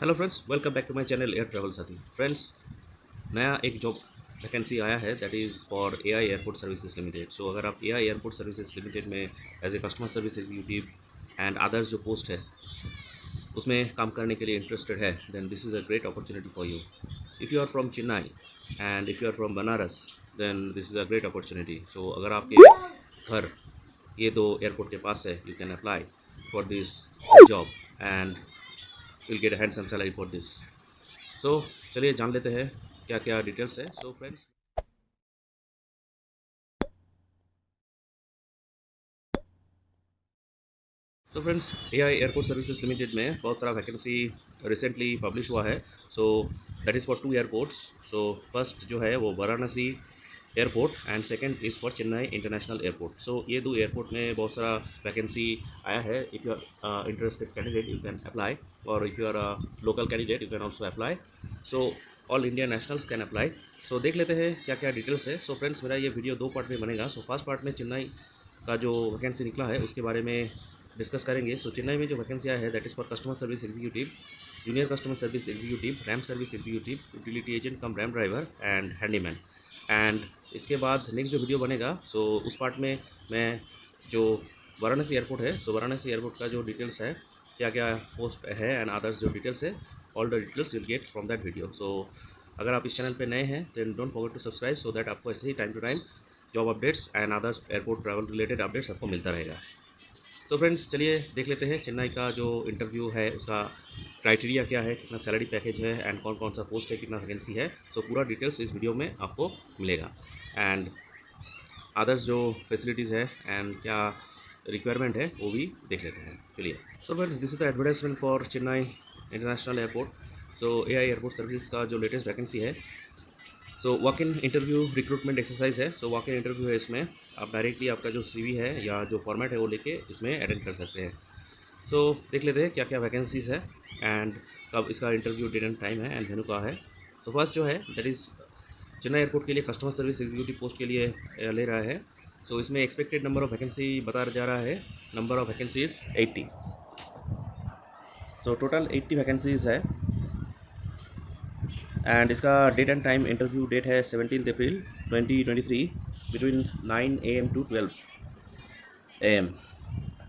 Hello friends, welcome back to my channel air travel साथी। Friends, नया एक job vacancy आया है, that is for AI airport services limited. So अगर आप एआई एयरपोर्ट सर्विसेज लिमिटेड में as a customer service executive and others जो post है उसमें काम करने के लिए इंटरेस्टेड है, then this is a great opportunity for you. If you are from Chennai and if you are from Banaras, then this is a great opportunity. So अगर आपके घर ये दो एयरपोर्ट के पास है, you can apply for this job and will get a handsome salary for this. So चलिए जान लेते हैं क्या क्या डिटेल्स है। So friends, A I airport services limited में बहुत सारा वैकेंसी रिसेंटली पब्लिश हुआ है। So that is for two airports. So first जो है वो Varanasi airport and second is for Chennai international airport. So ये दो एयरपोर्ट में बहुत सारा वैकेंसी आया है। If you are interested candidate you can apply, और if you are a local candidate you can also apply. So all India nationals can apply. So देख लेते हैं क्या क्या डिटेल्स है। सो फ्रेंड्स, मेरा ये वीडियो दो पार्ट में बनेगा। सो फर्स्ट पार्ट में चेन्नई का जो वैकेंसी निकला है उसके बारे में डिस्कस करेंगे। सो चेन्नई में जो वैकेंसी आया है that is for customer service executive, junior customer service executive, RAM service executive, utility agent cum ramp driver and handyman. And इसके बाद नेक्स्ट जो वीडियो बनेगा, सो उस पार्ट में मैं जो वाराणसी एयरपोर्ट है, सो वाराणसी एयरपोर्ट का जो डिटेल्स है, क्या क्या पोस्ट है एंड अदर्स जो डिटेल्स है, all the details will get from that video. So अगर आप इस चैनल पे नए हैं then don't forget to subscribe, so that आपको ऐसे ही time to time job updates and others airport travel related updates आपको मिलता रहेगा। सो फ्रेंड्स, चलिए देख लेते हैं चेन्नई का जो इंटरव्यू है उसका क्राइटेरिया क्या है, कितना सैलरी पैकेज है एंड कौन कौन सा पोस्ट है, कितना वैकेंसी है। सो पूरा डिटेल्स इस वीडियो में आपको मिलेगा एंड अदर्स जो फैसिलिटीज़ है एंड क्या रिक्वायरमेंट है वो भी देख लेते हैं। चलिए, so friends, this is the advertisement for Chennai international airport. So AI airport service का जो लेटेस्ट वैकेंसी है, so walk in interview recruitment exercise है। सो वॉक इन इंटरव्यू है, इसमें आप डायरेक्टली आपका जो सीवी है या जो फॉर्मेट है वो लेके इसमें अटेंड कर सकते हैं। सो देख लेते हैं क्या क्या वैकेंसीज़ है एंड कब इसका इंटरव्यू डेट एंड टाइम है एंड वेन्यू का है। सो फर्स्ट जो है दैट इज़ चेन्नई एयरपोर्ट के लिए कस्टमर सर्विस एग्जीक्यूटिव पोस्ट के लिए ले रहा है। सो इसमें एक्सपेक्टेड नंबर ऑफ वैकेंसी बताया जा रहा है, number of vacancies 80। So total 80 vacancies है एंड इसका date and time interview date है 17 April 2023 between 9 AM to 12 AM।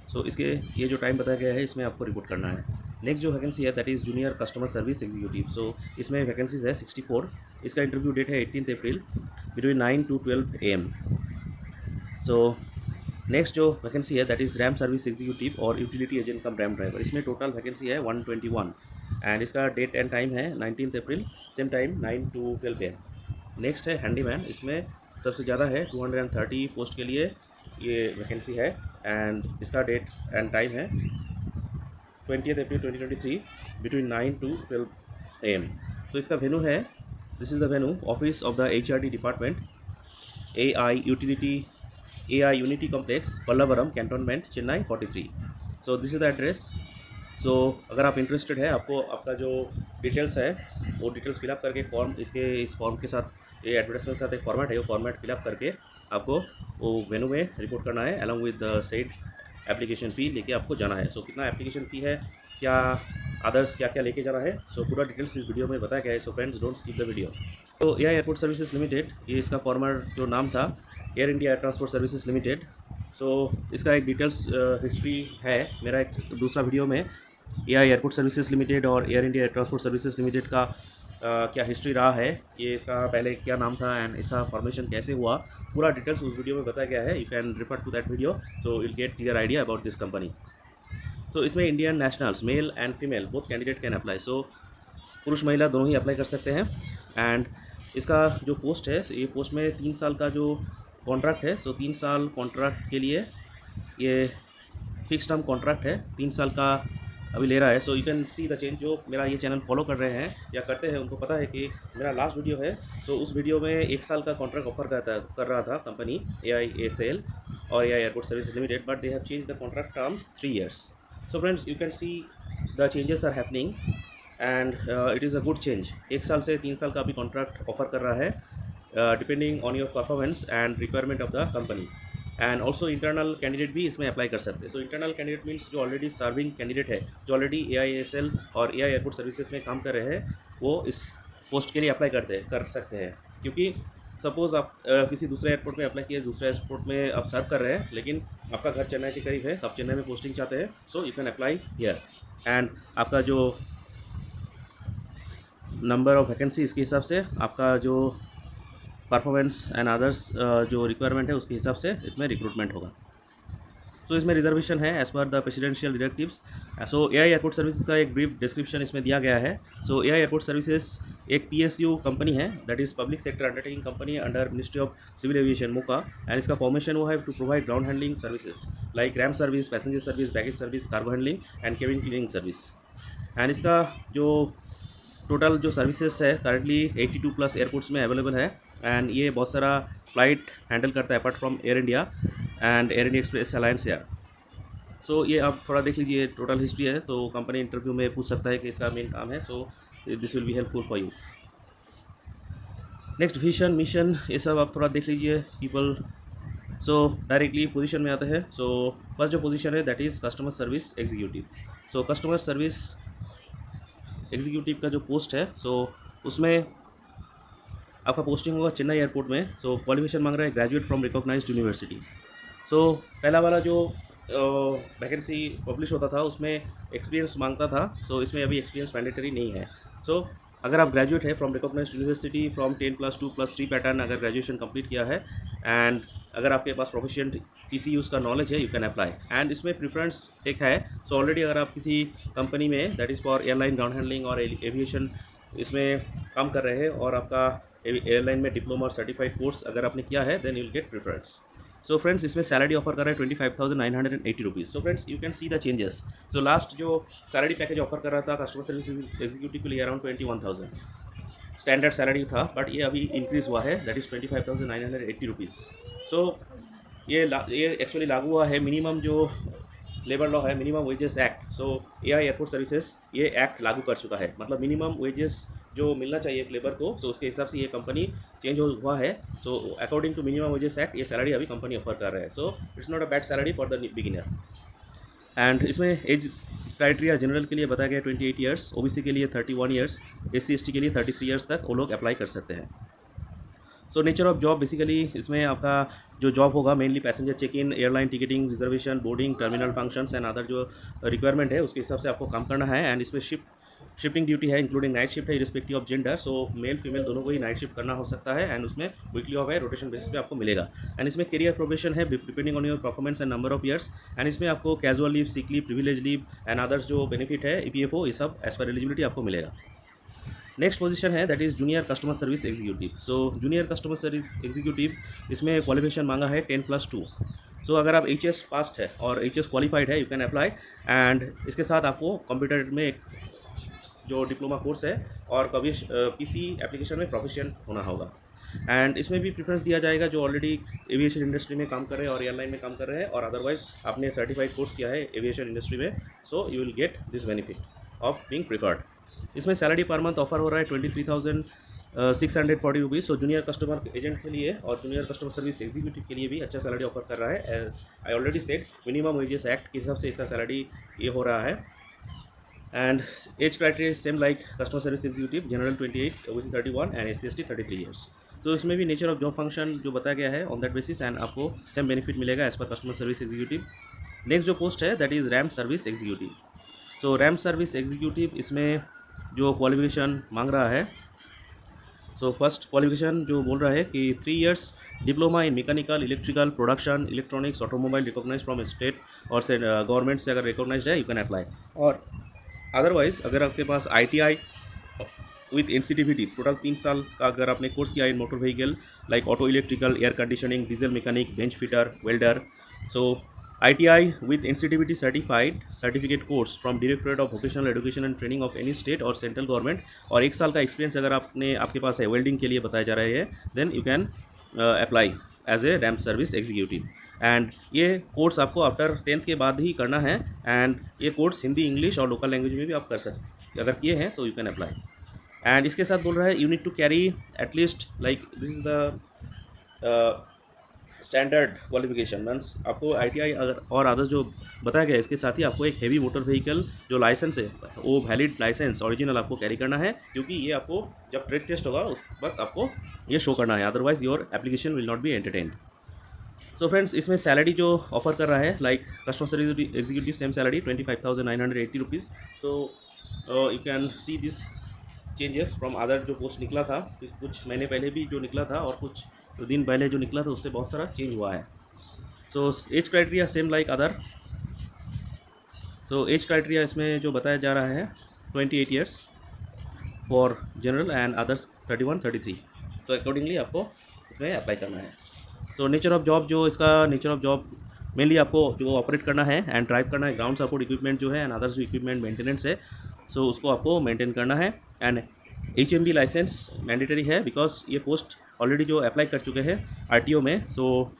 So इसके ये जो टाइम बताया गया है इसमें आपको रिपोर्ट करना है। नेक्स्ट जो वैकेंसी है that is junior customer service executive. So इसमें वैकेंसीज है 64। इसका इंटरव्यू डेट है 18 April between 9 to 12 AM। So next जो वैकेंसी है that is RAM service executive और utility agent cum ramp driver. इसमें टोटल वैकेंसी है 121 एंड इसका डेट एंड टाइम है 19 April, same time 9 to 12 AM। Next है handyman. इसमें सबसे ज़्यादा है 230 पोस्ट के लिए ये वैकेंसी है एंड इसका डेट एंड टाइम है 20 अप्रैल 2023 बिटवीन 9 टू 12 AM। तो इसका वेन्यू है, this is the venue, office of the HRD department, AI unity complex, Pallavaram cantonment, Chennai 43। So this is the address. So अगर आप इंटरेस्टेड है, आपको आपका जो डिटेल्स है वो डिटेल्स फिलअप करके फॉर्म, इसके इस फॉर्म के साथ, ये एडवर्टाइजमेंट के साथ एक फॉर्मेट है, वो फॉर्मेट फिलअप करके आपको वो वेन्यू में रिपोर्ट करना है along with the said application fee लेके आपको जाना है। सो कितना एप्लीकेशन फ़ी है, क्या अदर्स क्या क्या लेके जाना है, सो पूरा डिटेल्स इस वीडियो में बताया गया है। So friends, don't skip the video. तो एआई एयरपोर्ट सर्विसेज लिमिटेड, ये इसका फॉर्मर जो नाम था air India air transport services limited. So इसका एक डिटेल्स हिस्ट्री है मेरा एक दूसरा वीडियो में, एआई एयरपोर्ट सर्विसेज लिमिटेड और air India air transport services limited का क्या हिस्ट्री रहा है, ये इसका पहले क्या नाम था एंड इसका फॉर्मेशन कैसे हुआ, पूरा डिटेल्स उस वीडियो में बताया गया है। You can refer to that video, so will get clear idea about this company. So इसमें Indian nationals male and female both candidate can apply. So पुरुष महिला दोनों ही अप्लाई कर सकते हैं एंड इसका जो पोस्ट है, ये पोस्ट में 3 साल का जो कॉन्ट्रैक्ट है। सो 3 साल कॉन्ट्रैक्ट के लिए ये फिक्स टर्म कॉन्ट्रैक्ट है, 3 साल का अभी ले रहा है। सो you can see the change, जो मेरा ये चैनल फॉलो कर रहे हैं या करते हैं उनको पता है कि मेरा लास्ट वीडियो है, सो उस वीडियो में 1 साल का कॉन्ट्रैक्ट ऑफर कर रहा था कंपनी AIACL और AI airport services limited, but they have change the contract terms 3 years। So friends, you can see the changes are happening and it is a good change. 1 साल से 3 साल का अभी contract offer कर रहा है depending on your performance and requirement of the company. And also internal candidate भी इसमें अप्लाई कर सकते हैं। सो इंटरनल कैंडिडेट मीन्स जो ऑलरेडी सर्विंग कैंडिडेट है, जो ऑलरेडी AISL और AI एयरपोर्ट सर्विसेज में काम कर रहे हैं, वो इस पोस्ट के लिए अप्लाई कर सकते हैं। क्योंकि सपोज़ आप किसी दूसरे एयरपोर्ट में अप्लाई किए, दूसरे एयरपोर्ट में आप सर्व कर रहे हैं, लेकिन आपका घर चेन्नई के करीब है, आप चेन्नई में पोस्टिंग चाहते हैं, सो you can apply here. And आपका जो नंबर ऑफ वैकेंसी, इसके हिसाब से आपका जो परफॉर्मेंस एंड अदर्स जो रिक्वायरमेंट है उसके हिसाब से इसमें रिक्रूटमेंट होगा। तो इसमें रिजर्वेशन है as per the presidential directives. So AI airport services का एक ब्रीफ डिस्क्रिप्शन इसमें दिया गया है। सो AI एयरपोर्ट सर्विसेज एक PSU कंपनी है, that is public sector undertaking company under ministry of civil aviation MOCA, and इसका फॉर्मेशन वो है to provide ground handling services like ram service, passenger service, baggage service, cargo handling and cabin cleaning service. And इसका जो total जो services है currently 82+ airports में available है, and ये बहुत सारा फ्लाइट हैंडल करता है apart from air India and air India express alliance air. So ये आप थोड़ा देख लीजिए, टोटल हिस्ट्री है, तो कंपनी इंटरव्यू में पूछ सकता है कि इसका मेन काम है। So this will be helpful for you. Next vision, mission, ये सब आप थोड़ा देख लीजिए पीपल। सो डायरेक्टली पोजीशन में आते हैं। सो फर्स्ट जो पोजीशन है that is customer service executive. So customer service executive का जो पोस्ट है, सो उसमें आपका पोस्टिंग होगा चेन्नई एयरपोर्ट में। सो क्वालिफिकेशन मांग रहा है ग्रेजुएट फ्रॉम रिकॉग्नाइज्ड यूनिवर्सिटी। सो पहला वाला जो वैकेंसी पब्लिश होता था उसमें एक्सपीरियंस मांगता था। सो इसमें अभी एक्सपीरियंस मैंडेटरी नहीं है। सो अगर आप ग्रेजुएट है from recognised university from 10+2+3 pattern, अगर ग्रेजुएशन कंप्लीट किया है, एंड अगर आपके पास प्रोफिशिएंट PCUs का नॉलेज है, यू कैन अप्लाई। एंड इसमें प्रेफरेंस एक है। सो ऑलरेडी अगर आप किसी कंपनी में that is for airline ground handling और एविएशन इसमें काम कर रहे हैं और आपका एयरलाइन में डिप्लोमा और सर्टिफाइड कोर्स अगर आपने किया है, then you will get preference. So friends इसमें सैलरी ऑफर कर रहा है 25,980 rupees. So friends you can see the changes. So last जो सैलरी पैकेज ऑफर कर रहा था कस्टमर सर्विस एग्जीक्यूटिव के लिए अराउंड 21,000 स्टैंडर्ड सैलरी था, बट ये अभी इंक्रीज़ हुआ है, दैट इज़ 25,980 रुपीज़। सो ये एक्चुअली लागू हुआ है मिनिमम जो लेबर लॉ है, मिनिमम वेजेस एक्ट। सो AI एयरपोर्ट सर्विसेज ये एक्ट लागू कर चुका है, मतलब मिनिमम वेजेस जो मिलना चाहिए एक लेबर को, सो उसके हिसाब से ये कंपनी चेंज हुआ है। So according to minimum wages act ये सैलरी अभी कंपनी ऑफर कर रहा है। So it's not a bad salary for the beginner. And इसमें एज क्राइटेरिया जनरल के लिए बताया गया 28 ईयर्स, OBC के लिए 31 ईयर्स, SC/ST के लिए 33 ईयर्स तक वो लोग अप्लाई कर सकते हैं। So nature of job basically इसमें आपका जो जॉब होगा mainly passenger check in, airline ticketing, reservation, boarding, terminal functions and other जो रिक्वायरमेंट है उसके हिसाब से आपको काम करना है। एंड इसमें शिफ्टिंग ड्यूटी है, इंक्लूडिंग नाइट शिफ्ट है irrespective of gender. So male female दोनों को ही नाइट शिफ्ट करना हो सकता है, एंड उसमें वीकली ऑफ है, रोटेशन बेसिस पे आपको मिलेगा। एंड इसमें करियर प्रोग्रेशन है depending on your performance and number of years. And इसमें आपको casual leave, sick leave, privilege leave and others जो बेनिफिट है EPFO, ये सब एज पर एलिजिबिलिटी आपको मिलेगा। नेक्स्ट पोजीशन है that is junior customer service executive. So junior customer service executive इसमें क्वालिफिकेशन मांगा है 10+2। सो अगर आप HS पास्ट है और HS क्वालिफाइड है, यू कैन अप्लाई। एंड इसके साथ आपको कंप्यूटर में एक जो डिप्लोमा कोर्स है और कभी PC एप्लीकेशन में प्रोफिशिएंट होना होगा। एंड इसमें भी प्रेफरेंस दिया जाएगा जो ऑलरेडी एविएशन इंडस्ट्री में काम कर रहे हैं और एयरलाइन में काम कर रहे हैं, और अदरवाइज आपने सर्टिफाइड कोर्स किया है एविएशन इंडस्ट्री में, so you will get this benefit of being preferred. इसमें सैलरी पर मंथ ऑफर हो रहा है 23,640 रुपीज़। सो जूनियर कस्टमर एजेंट के लिए और जूनियर कस्टमर सर्विस एग्जीक्यूटिव के लिए भी अच्छा सैलरी ऑफर कर रहा है। As I already said minimum wages act के हिसाब से इसका सैलरी ये हो रहा है। And age criteria same like customer service executive, general 28, OBC 31 and SC/ST 33 years. तो इसमें भी नेचर ऑफ जॉब फंक्शन जो बताया गया है ऑन दैट बेसिस, एंड आपको सेम बेनिफिट मिलेगा as per customer service executive. Next जो पोस्ट है that is RAM service executive. So RAM service executive इसमें जो क्वालिफिकेशन मांग रहा है, सो फर्स्ट क्वालिफिकेशन जो बोल रहा है कि 3 years diploma in mechanical, electrical, production, electronics, automobile recognize from state और से गवर्नमेंट से अगर रिकॉग्नाइज है, यू कैन अप्लाई। और अदरवाइज अगर आपके पास ITI विथ NCTVT टोटल 3 साल का अगर आपने कोर्स किया in motor vehicle like auto, electrical, air conditioning, diesel mechanic, bench fitter, welder, so ITI with NCTVT certificate course from directorate of vocational education and training of any state और central government, और 1 साल का experience अगर आपके पास है welding के लिए बताया जा रहा है, then you can apply as a ram service executive. And ये कोर्स आपको आफ्टर 10th के बाद ही करना है, एंड ये कोर्स हिंदी, इंग्लिश और लोकल लैंग्वेज में भी आप कर सकते, अगर किए हैं तो यू कैन अप्लाई। एंड इसके साथ बोल रहा है you need to carry at least like this is the standard qualification means आपको ITI अगर और अदर्स जो बताया गया है, इसके साथ ही आपको एक हेवी मोटर व्हीकल जो लाइसेंस है वो वैलिड लाइसेंस ओरिजिनल आपको कैरी करना है, क्योंकि ये आपको जब ट्रेड टेस्ट होगा उस वक्त आपको ये शो करना है, otherwise your application will not B entertained. So friends, इसमें सैलरी जो ऑफर कर रहा है like customer service executive same salary 25,980 rupees. So you can see this changes from other जो पोस्ट निकला था, कुछ महीने पहले भी जो निकला था और कुछ दिन पहले जो निकला था उससे बहुत सारा चेंज हुआ है। So as criteria same like other. So age criteria इसमें जो बताया जा रहा है 28 years for general and others 31, 33। So accordingly आपको इसमें अप्लाई करना है। सो नेचर ऑफ जॉब, जो इसका नेचर ऑफ जॉब मेनली आपको जो ऑपरेट करना है एंड ड्राइव करना है, ग्राउंड सपोर्ट इक्विपमेंट जो है एंड अदर्स जो इक्विपमेंट मेंटेनेंस है, सो उसको आपको मेंटेन करना है। एंड HMB लाइसेंस मैंडेटरी है, बिकॉज ये पोस्ट ऑलरेडी जो अप्लाई कर चुके हैं RTO में, सो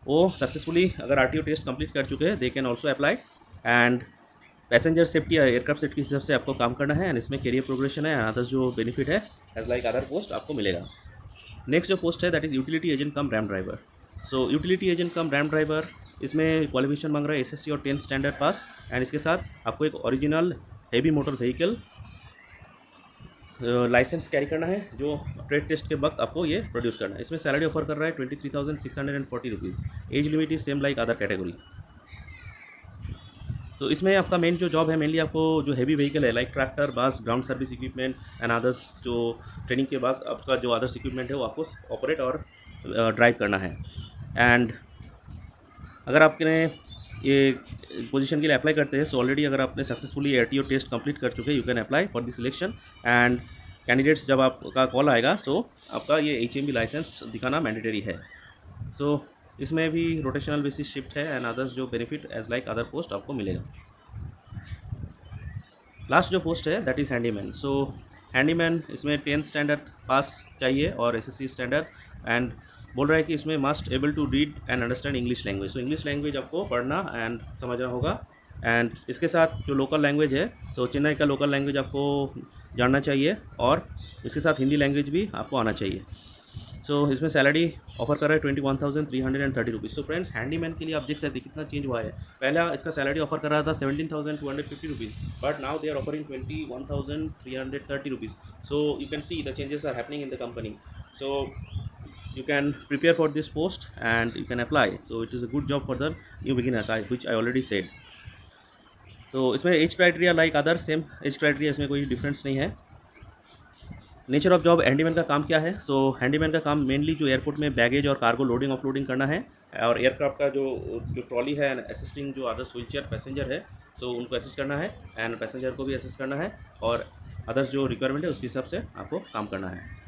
वो सक्सेसफुली अगर RTO टेस्ट कंप्लीट कर चुके हैं they can also apply. And passenger safety या एयरक्राफ्ट सेफ्टी के हिसाब से आपको काम करना है एंड इसमें करियर प्रोग्रेशन है, अदर्स जो बेनिफिट है एज लाइक अदर पोस्ट आपको मिलेगा। नेक्स्ट जो पोस्ट है that is utility agent cum ramp driver. So utility agent cum ramp driver, इसमें क्वालिफिकेशन मांग रहा है SSC और 10th स्टैंडर्ड पास, एंड इसके साथ आपको एक original heavy motor vehicle licence carry करना है, जो ट्रेड टेस्ट के वक्त आपको ये प्रोड्यूस करना है। इसमें सैलरी ऑफर कर रहा है 23,640 rupees. Age limit is same like other category. तो इसमें आपका मेन जो जॉब है मेनली आपको जो हेवी व्हीकल है लाइक ट्रैक्टर, बस, ground service equipment and others, जो ट्रेनिंग के बाद आपका जो अदर्स इक्विपमेंट है वो आपको ऑपरेट और ड्राइव करना है। एंड अगर आपने ये पोजीशन के लिए अप्लाई करते हैं, सो ऑलरेडी अगर आपने सक्सेसफुली RTO टेस्ट कंप्लीट कर चुके हैं, you can apply for the selection. And candidates जब आपका कॉल आएगा, सो आपका ये HMB लाइसेंस दिखाना मैंडेटरी है। सो इसमें भी रोटेशनल बेसिस शिफ्ट है एंड अदर्स जो benefit as like other post आपको मिलेगा। लास्ट जो पोस्ट है that is handyman. So handyman इसमें 10th स्टैंडर्ड पास चाहिए और SSC स्टैंडर्ड, एंड बोल रहा है कि इसमें must able to read and understand English language. So English language आपको पढ़ना एंड समझना होगा। एंड इसके साथ जो लोकल लैंग्वेज है, सो चेन्नई का लोकल लैंग्वेज आपको जानना चाहिए और इसके साथ हिंदी लैंग्वेज भी आपको आना चाहिए। सो इसमें सैलरी ऑफर कर रहा है 21,330 रुपीज़। सो फ्रेंड्स, हैंडीमैन के लिए आप देख सकते हैं कितना चेंज हुआ है। पहला इसका सैलरी ऑफर कर रहा था 17,250 rupees, but now they are offering 21,330 rupees. So you can see the changes are happening in the company. So you can prepare for this post and you can apply. So it is a good job for the new beginners, which I already said. तो इसमें age criteria like other same age criteria, इसमें कोई difference नहीं है। Nature of job, handyman का काम क्या है? सो हैंडीमैन का काम मेनली जो एयरपोर्ट में बैगेज और कार्गो लोडिंग ऑफलोडिंग करना है, और एयरक्राफ्ट का जो ट्रॉली है असिस्टिंग जो अदर्स व्हीलचेयर पैसेंजर है, सो उनको असिस्ट करना है एंड पैसेंजर को भी असिस्ट करना है, और अदर्स जो रिक्वायरमेंट है उसके हिसाब से आपको काम करना है।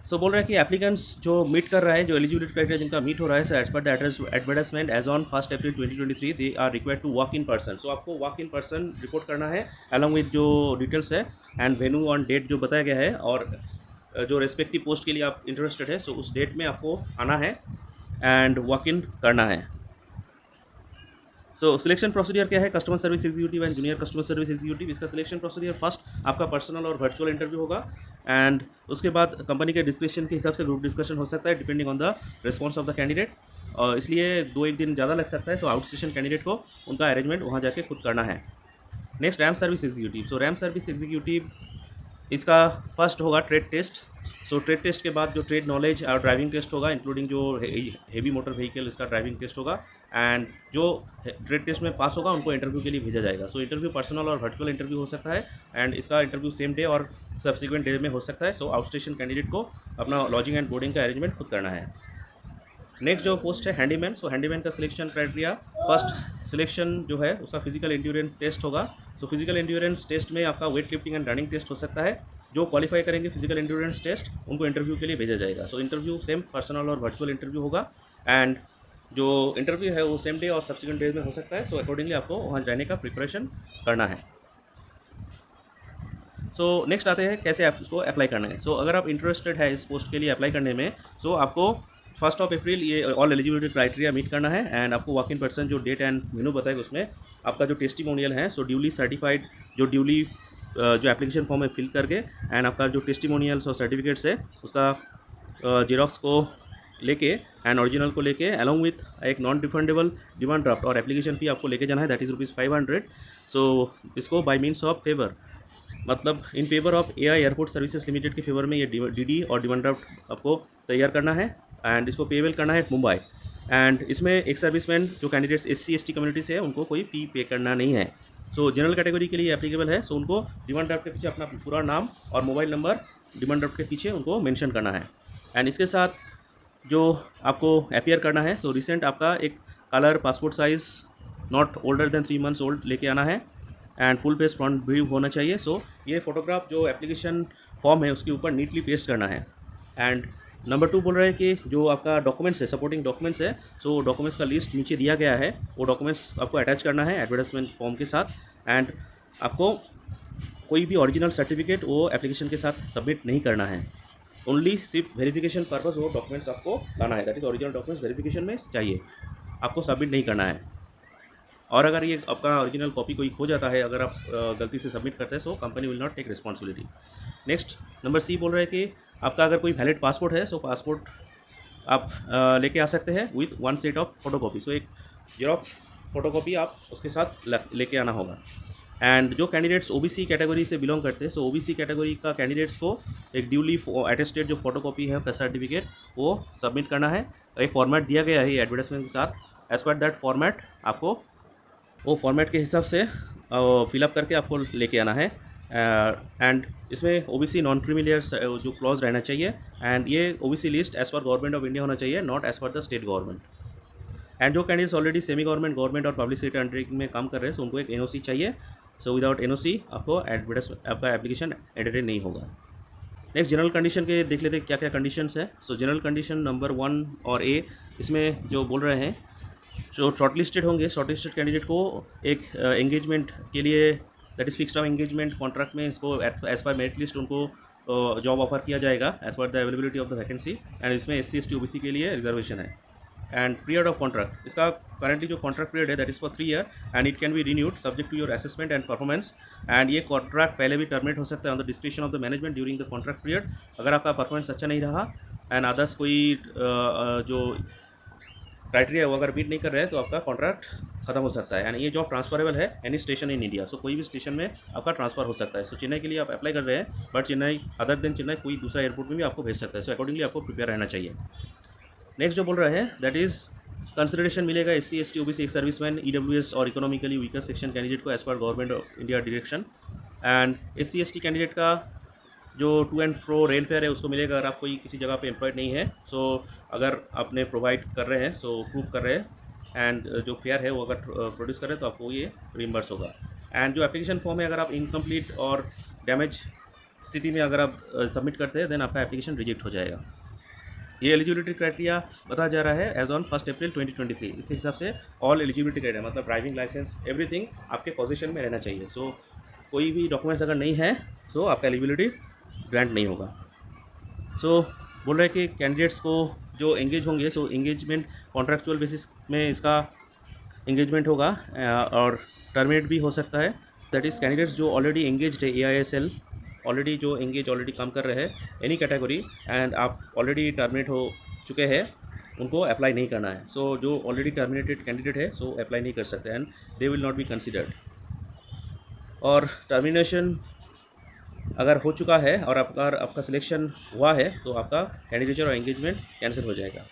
सो बोल रहा है कि एप्लीकेंट्स जो मीट कर रहा है, जो एलिजिबिलिटी क्राइटेरिया जिनका मीट हो रहा है, so as per the advertisement as on 1 April 2023 they are required to walk in person. So आपको वॉक इन पर्सन रिपोर्ट करना है अलॉन्ग विद जो डिटेल्स है एंड वेन्यू ऑन डेट जो बताया गया है, और जो रेस्पेक्टिव पोस्ट के लिए आप इंटरेस्टेड है, सो उस डेट में आपको आना है एंड वॉक इन करना है। सो सिलेक्शन प्रोसीजर क्या है? Customer service executive and junior customer service executive, इसका सिलेक्शन प्रोसीजर फर्स्ट आपका पर्सनल और वर्चुअल इंटरव्यू होगा, एंड उसके बाद कंपनी के डिस्क्रिप्शन के हिसाब से ग्रुप डिस्कशन हो सकता है depending on the response of the candidate, और इसलिए 2-1 दिन ज़्यादा लग सकता है। सो आउट स्टेशन कैंडिडेट को उनका अरेंजमेंट वहाँ जाके खुद करना है। Next ramp service executive. So RAM service executive इसका फर्स्ट होगा trade test. So trade test के बाद जो ट्रेड नॉलेज और ड्राइविंग टेस्ट होगा, इंक्लूडिंग जो हेवी मोटर व्हीकल इसका ड्राइविंग टेस्ट होगा, एंड जो ट्रेड टेस्ट में पास होगा उनको इंटरव्यू के लिए भेजा जाएगा। सो इंटरव्यू पर्सनल और वर्चुअल इंटरव्यू हो सकता है, एंड इसका इंटरव्यू सेम डे और सब्सिक्वेंट डे में हो सकता है। सो आउट स्टेशन कैंडिडेट को अपना लॉजिंग एंड बोर्डिंग का अरेंजमेंट खुद करना है। नेक्स्ट जो पोस्ट है हैंडीमैन। सो हैंडीमैन का सिलेक्शन क्राइटेरिया, फर्स्ट सिलेक्शन जो है उसका फिजिकल एंड्योरेंस टेस्ट होगा। सो फिजिकल एंड्योरेंस टेस्ट में आपका weight lifting and running test हो सकता है। जो क्वालिफाई करेंगे फिजिकल एंड्योरेंस टेस्ट, उनको इंटरव्यू के लिए भेजा जाएगा। सो इंटरव्यू सेम पर्सनल और वर्चुअल इंटरव्यू होगा, एंड जो इंटरव्यू है वो सेम डे और सब्सिक्वेंट डेज में हो सकता है। सो अकॉर्डिंगली आपको वहाँ जाने का प्रिपरेशन करना है। सो नेक्स्ट आते हैं कैसे आप उसको अप्लाई करना है। सो अगर आप इंटरेस्टेड है इस पोस्ट के लिए अप्लाई करने में, सो आपको 1 अप्रैल ये ऑल एलिजिबिलिटी क्राइटेरिया मीट करना है, एंड आपको वॉक इन पर्सन जो डेट एंड मेनू बताएगा उसमें आपका जो टेस्टिमोनियल है, सो ड्यूली सर्टिफाइड जो ड्यूली जो एप्लीकेशन फॉर्म है फिल करके एंड आपका जो टेस्टिमोनियल्स और सर्टिफिकेट्स है उसका जेरोक्स को लेके एंड ओरिजिनल को लेके अलॉन्ग विथ एक नॉन रिफंडेबल डिमांड ड्राफ्ट और एप्लीकेशन फी आपको लेके जाना है, दैट इज़ ₹500। सो इसको बाय मीन्स ऑफ फेवर, मतलब in favour of AI airport services limited के फेवर में ये डीडी और डिमांड ड्राफ्ट आपको तैयार करना है एंड इसको पेबल करना है मुंबई। एंड इसमें एक सर्विसमैन जो कैंडिडेट्स SC/ST कम्युनिटी से है उनको कोई फी पे करना नहीं है। सो जनरल कैटेगरी के लिए एप्लीकेबल है। सो उनको डिमांड ड्राफ्ट के पीछे अपना पूरा नाम और मोबाइल नंबर डिमांड ड्राफ्ट के पीछे उनको मेंशन करना है। एंड इसके साथ जो आपको अपीयर करना है, सो रिसेंट आपका एक colour passport size not older than 3 months old लेके आना है and full page front view होना चाहिए। सो ये फोटोग्राफ जो एप्लीकेशन फॉर्म है उसके ऊपर नीटली पेस्ट करना है। एंड नंबर 2 बोल रहे हैं कि जो आपका डॉक्यूमेंट्स है, सपोर्टिंग डॉक्यूमेंट्स है, सो डॉक्यूमेंट्स का लिस्ट नीचे दिया गया है, वो डॉक्यूमेंट्स आपको अटैच करना है एडवर्टाइजमेंट फॉर्म के साथ। एंड आपको कोई भी ओरिजिनल सर्टिफिकेट वो एप्लीकेशन के साथ सबमिट नहीं करना है, ओनली सिर्फ वेरिफिकेशन पर्पस वो डॉक्यूमेंट्स आपको लाना है, that is original documents verification में चाहिए, आपको सबमिट नहीं करना है। और अगर ये आपका ओरिजिनल कॉपी कोई खो जाता है, अगर आप गलती से सबमिट करते हैं, so company will not take responsibility. Next number C बोल रहे हैं कि आपका अगर कोई वैलिड पासपोर्ट है, सो पासपोर्ट आप लेके आ सकते हैं विथ 1 सेट ऑफ फोटोकॉपी। सो एक जेरोक्स फोटोकॉपी आप उसके साथ लेके आना होगा। एंड जो कैंडिडेट्स OBC कैटेगरी से बिलोंग करते हैं, सो OBC कैटेगरी का कैंडिडेट्स को एक ड्यूली अटेस्टेड जो फोटोकॉपी है का सर्टिफिकेट वो सबमिट करना है। एक फॉर्मेट दिया गया है एडवर्टाइजमेंट के साथ, एज पर दैट फॉर्मेट आपको वो फॉर्मेट के हिसाब से फिलअप करके आपको लेके आना है। एंड इसमें OBC नॉन क्रीमी जो क्लॉज रहना चाहिए एंड ये OBC list as per government of India होना चाहिए, not as per the state government. And जो candidates already semi government, government और पब्लिक सेक्टर अंडरिंग में काम कर रहे हैं, सो उनको एक NOC चाहिए। सो विदाउट NOC आपको आपका एप्लीकेशन एंटरटेन नहीं होगा। नेक्स्ट जनरल कंडीशन के देख लेते हैं क्या क्या कंडीशंस है। सो जनरल कंडीशन नंबर 1 और A इसमें जो बोल रहे हैं, जो शॉर्टलिस्टेड होंगे, शॉर्टलिस्टेड कैंडिडेट को एक एंगेजमेंट के लिए, that is fix term engagement contract में इसको एज पर मेरिट लिस्ट उनको जॉब ऑफर किया जाएगा as per the availability of the vacancy. And इसमें SC/ST OBC के लिए रिजर्वेशन है। एंड पीरियड ऑफ कॉन्ट्रैक्ट, इसका करंटली जो कॉन्ट्रैक्ट पीरियड है that is for 3 year and it can be renewed subject to your assessment and performance. And ये contract पहले भी टर्मिनेट हो सकता है on the description of the management during the contract period, अगर आपका परफॉर्मेंस अच्छा नहीं रहा एंड अदर्स कोई जो क्राइटेरिया वो अगर मीट नहीं कर रहे हैं तो आपका कॉन्ट्रैक्ट खत्म हो सकता है। एंड ये जॉब ट्रांसफरेबल है एनी स्टेशन इन इंडिया, सो कोई भी स्टेशन में आपका ट्रांसफर हो सकता है। सो चेन्नई के लिए आप अप्लाई कर रहे हैं, but Chennai other than Chennai कोई दूसरा एयरपोर्ट में भी आपको भेज सकता है। सो अकॉर्डिंगली आपको प्रिपेयर रहना चाहिए। नेक्स्ट जो बोल रहे हैं दैट इज़ कंसिडरेशन मिलेगा SC/ST OBC ex serviceman, EWS और इकोनॉमिकली वीकर सेक्शन कैंडिडेट को as per government of India direction. And SC/ST candidate का जो to and fro rail fare है उसको मिलेगा अगर आप कोई किसी जगह पे एम्प्लॉयड नहीं है। सो अगर आपने प्रोवाइड कर रहे हैं, सो प्रूव कर रहे हैं एंड जो फेयर है वो अगर प्रोड्यूस करें तो आपको ये रिम्बर्स होगा। एंड जो एप्लीकेशन फॉर्म है अगर आप इनकम्प्लीट और डैमेज स्थिति में अगर आप सबमिट करते हैं देन आपका एप्लीकेशन रिजेक्ट हो जाएगा। ये एलिजिबिलिटी क्राइटेरिया बताया जा रहा है एज ऑन 1 April 2023। इसके हिसाब से ऑल एलिजिबिलिटी क्राइटेरिया मतलब ड्राइविंग लाइसेंस एवरीथिंग आपके पोजीशन में रहना चाहिए। सो कोई भी डॉक्यूमेंट्स अगर नहीं है सो आपका एलिजिबिलिटी ग्रांट नहीं होगा। सो बोल रहे हैं कि कैंडिडेट्स को जो एंगेज होंगे, सो एंगेजमेंट कॉन्ट्रैक्चुअल बेसिस में इसका एंगेजमेंट होगा और टर्मिनेट भी हो सकता है। दैट इज़ कैंडिडेट्स जो ऑलरेडी एंगेज्ड है AISL ऑलरेडी जो ऑलरेडी काम कर रहे हैं एनी कैटेगरी एंड आप ऑलरेडी टर्मिनेट हो चुके हैं, उनको अप्लाई नहीं करना है। सो जो ऑलरेडी टर्मिनेटेड कैंडिडेट है सो अप्लाई नहीं कर सकते and they will not be considered. और टर्मिनेशन अगर हो चुका है और आपका सिलेक्शन हुआ है तो आपका कैंडिडेचर और एंगेजमेंट कैंसिल हो जाएगा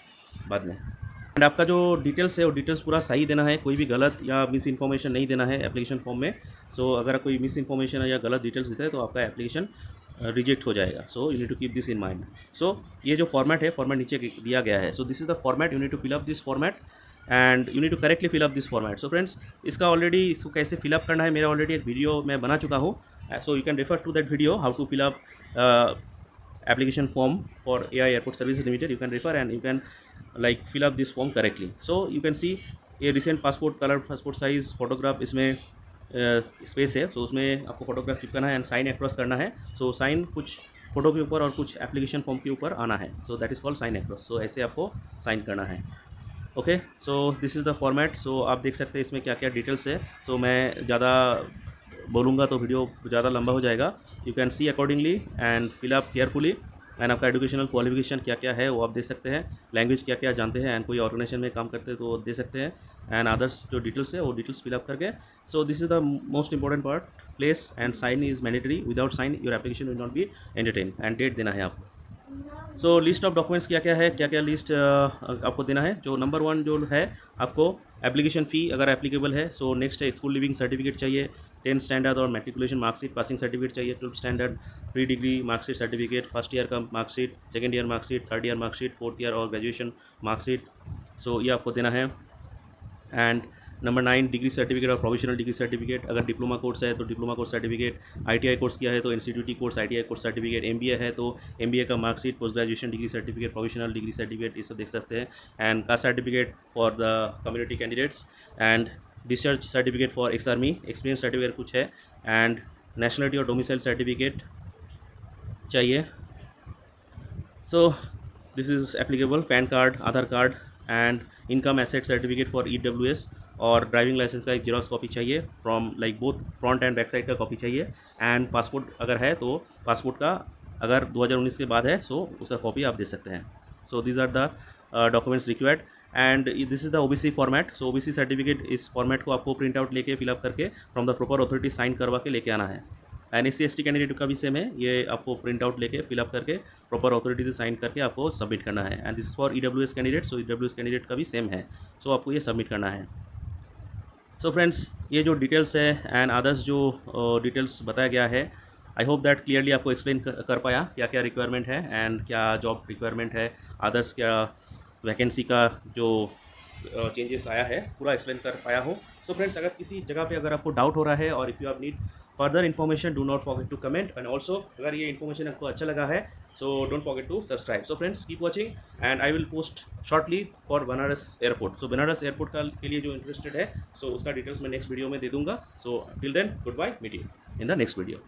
बाद में। एंड आपका जो डिटेल्स है वो डिटेल्स पूरा सही देना है, कोई भी गलत या मिस इन्फॉर्मेशन नहीं देना है एप्लीकेशन फॉर्म में। सो अगर कोई मिस इन्फॉर्मेशन या गलत डिटेल्स देता है तो आपका एप्लीकेशन रिजेक्ट हो जाएगा। So you need to keep this in mind. So ये जो फॉर्मेट है, फॉर्मेट नीचे दिया गया है। So this is the format, you need to fill up this format and you need to correctly fill up this format. So friends इसका already इसको कैसे फिलअप करना है मेरा ऑलरेडी एक वीडियो मैं बना चुका हूँ। So you can refer to that video how to fill up application form for AI Airport Services Limited. You can refer and you can like fill up this form correctly. So you can see a recent passport color, passport size photograph इसमें space है। सो उसमें आपको photograph चिपकाना है and sign across करना है। So sine कुछ photo के ऊपर और कुछ एप्लीकेशन फॉर्म के ऊपर आना है। So that is called sign across. So ऐसे आपको साइन करना है। Okay, so this is the format. So आप देख सकते हैं इसमें क्या क्या डिटेल्स है। सो मैं ज़्यादा बोलूँगा तो वीडियो ज़्यादा लंबा हो जाएगा। You can see accordingly and fill up carefully. And आपका एजुकेशनल क्वालिफिकेशन क्या क्या है वो आप दे सकते हैं, लैंग्वेज क्या क्या जानते हैं, एंड कोई ऑर्गेनाइजेशन में काम करते हैं तो वो दे सकते हैं, एंड अदर्स जो डिटेल्स है वो डिटेल्स फिल अप करके। So this is the most important part, place and sign is mandatory, without sign your application will not be entertain, and date देना है आपको। सो लिस्ट ऑफ डॉक्यूमेंट्स क्या क्या है, क्या क्या लिस्ट आपको देना है। जो नंबर 1 जो है आपको एप्लीकेशन फ़ी अगर एप्लीकेबल है, सो नेक्स्ट है स्कूल लिविंग सर्टिफिकेट चाहिए, 10th स्टैंडर्ड और मैट्रिकुलेशन मार्कशीट पासिंग सर्टिफिकेट चाहिए, 12th standard pre degree marksheet certificate, first year का marksheet, second year marksheet, third year marksheet, fourth year और graduation marksheet. So ये आपको देना है। एंड नंबर 9 डिग्री सर्टिफिकेट और प्रोविजनल डिग्री सर्टिफिकेट, अगर diploma course है तो diploma course certificate, ITI course किया है तो institute course ITI course certificate, MBA है तो एमबीए का marksheet, post graduation degree certificate, provisional degree certificate, ये सब देख सकते हैं। And caste certificate for the community candidates, and discharge certificate for ex army, experience certificate कुछ है, एंड नेशनलिटी और डोमिसाइल सर्टिफिकेट चाहिए। सो this is applicable, pan card, Aadhaar card and income asset certificate for EWS, और driving licence का एक xerox copy चाहिए from like both front end back side का copy चाहिए, एंड पासपोर्ट अगर है तो पासपोर्ट का अगर 2019 के बाद है सो उसका कॉपी आप दे सकते हैं। So these are the documents required, and this is the OBC format. So OBC certificate इस फॉर्मेट को आपको प्रिंट आउट लेके फिलअप करके from the proper authority sign करवा के लेके आना है। एंड SC/ST कैंडिडेट का भी सेम है, ये आपको प्रिंट आउट लेके फिलअप करके प्रॉपर अथॉरिटी से साइन करके आपको सबमिट करना है। And this for EWS candidate, so EWS candidate का भी सेम है, सो आपको ये सबमिट करना है। सो फ्रेंड्स, ये जो डिटेल्स है एंड अदर्स जो डिटेल्स बताया गया है, आई होप दैट क्लियरली आपको एक्सप्लेन कर पाया क्या क्या रिक्वायरमेंट है एंड क्या जॉब रिक्वायरमेंट है, अदर्स क्या वैकेंसी का जो चेंजेस आया है पूरा एक्सप्लेन कर पाया हो। सो फ्रेंड्स, अगर किसी जगह पे अगर आपको डाउट हो रहा है और if you have need further information, do not forget to comment, and also अगर ये इन्फॉर्मेशन आपको अच्छा लगा है so don't forget to subscribe. So friends, keep watching and I will post shortly for Banaras airport. So Banaras airport का के लिए जो इंटरेस्टेड है सो उसका डिटेल्स मैं नेक्स्ट वीडियो में दे दूंगा। So till then, good bye, meet you in the next video.